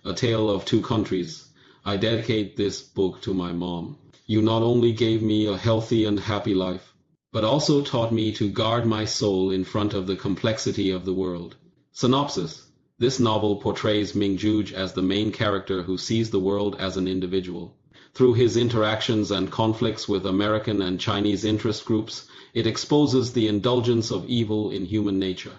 A Tale of Two Countries. I dedicate this book to my mom. You not only gave me a healthy and happy life, but also taught me to guard my soul in front of the complexity of the world. Synopsis. This novel portrays Ming-Juge as the main character who sees the world as an individual. Through his interactions and conflicts with American and Chinese interest groups, it exposes the indulgence of evil in human nature,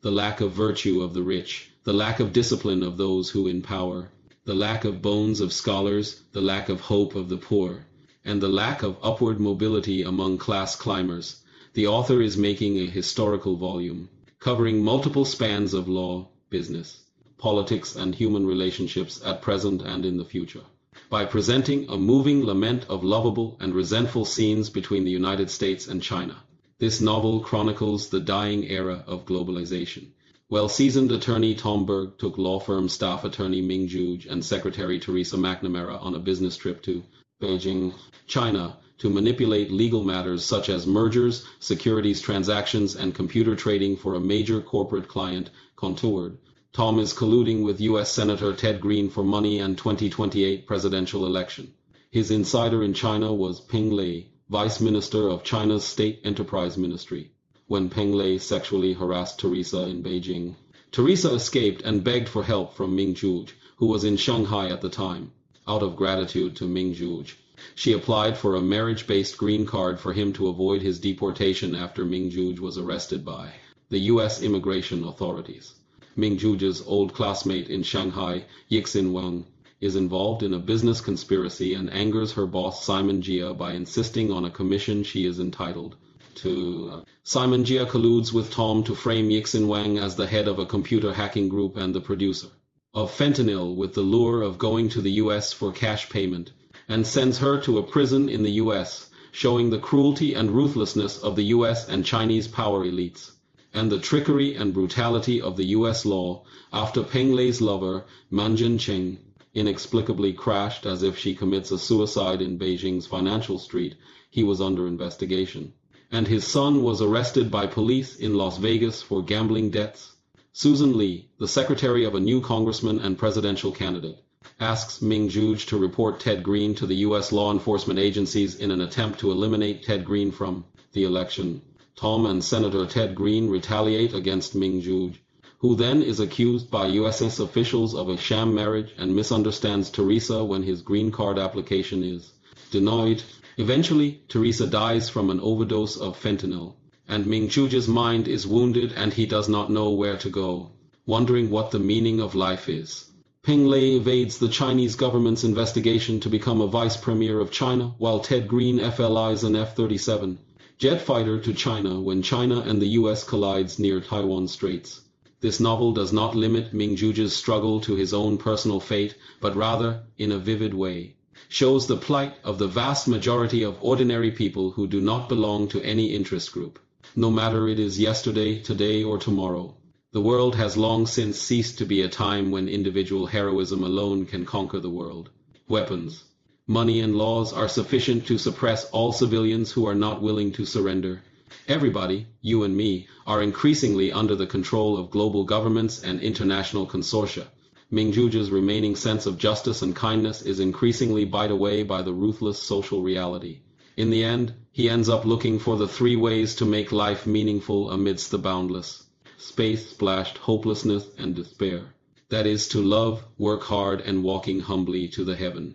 the lack of virtue of the rich, the lack of discipline of those who in power, the lack of bones of scholars, the lack of hope of the poor, and the lack of upward mobility among class climbers. The author is making a historical volume, covering multiple spans of law, business, politics, and human relationships at present and in the future, by presenting a moving lament of lovable and resentful scenes between the United States and China. This novel chronicles the dying era of globalization. Well-seasoned attorney Tom Berg took law firm staff attorney Ming-Juge and secretary Teresa McNamara on a business trip to Beijing, China, to manipulate legal matters such as mergers, securities transactions, and computer trading for a major corporate client, Contoured. Tom is colluding with U.S. Senator Ted Green for money and 2028 presidential election. His insider in China was Peng Lei, Vice Minister of China's State Enterprise Ministry. When Peng Lei sexually harassed Teresa in Beijing, Teresa escaped and begged for help from Ming-Juge, who was in Shanghai at the time. Out of gratitude to Ming-Juge, she applied for a marriage-based green card for him to avoid his deportation after Ming-Juge was arrested by the U.S. immigration authorities. Ming-Juge's old classmate in Shanghai, Huang, is involved in a business conspiracy and angers her boss Simon Jia by insisting on a commission she is entitled to. Simon Jia colludes with Tom to frame Huang as the head of a computer hacking group and the producer of fentanyl with the lure of going to the U.S. for cash payment, and sends her to a prison in the U.S., showing the cruelty and ruthlessness of the U.S. and Chinese power elites, and the trickery and brutality of the U.S. law after Peng Lei's lover, Manjin Cheng, inexplicably crashed as if she commits a suicide in Beijing's Financial Street. He was under investigation, and his son was arrested by police in Las Vegas for gambling debts. Susan Lee, the secretary of a new congressman and presidential candidate, asks Ming-Juge to report Ted Green to the U.S. law enforcement agencies in an attempt to eliminate Ted Green from the election. Tom and Senator Ted Green retaliate against Ming-Juge, who then is accused by USS officials of a sham marriage and misunderstands Teresa when his green card application is denied. Eventually, Teresa dies from an overdose of fentanyl, and Ming-Juge's mind is wounded and he does not know where to go, wondering what the meaning of life is. Peng Lei evades the Chinese government's investigation to become a vice premier of China, while Ted Green FLIs an F-37 jet fighter to China when China and the U.S. collides near Taiwan Straits. This novel does not limit Ming-Juge's struggle to his own personal fate, but rather, in a vivid way, shows the plight of the vast majority of ordinary people who do not belong to any interest group. No matter it is yesterday, today, or tomorrow, the world has long since ceased to be a time when individual heroism alone can conquer the world. Weapons, money, and laws are sufficient to suppress all civilians who are not willing to surrender. Everybody, you and me, are increasingly under the control of global governments and international consortia. Ming-Juge's remaining sense of justice and kindness is increasingly bite away by the ruthless social reality. In the end, he ends up looking for the 3 ways to make life meaningful amidst the boundless, space-splashed hopelessness and despair. That is to love, work hard, and walking humbly to the heaven.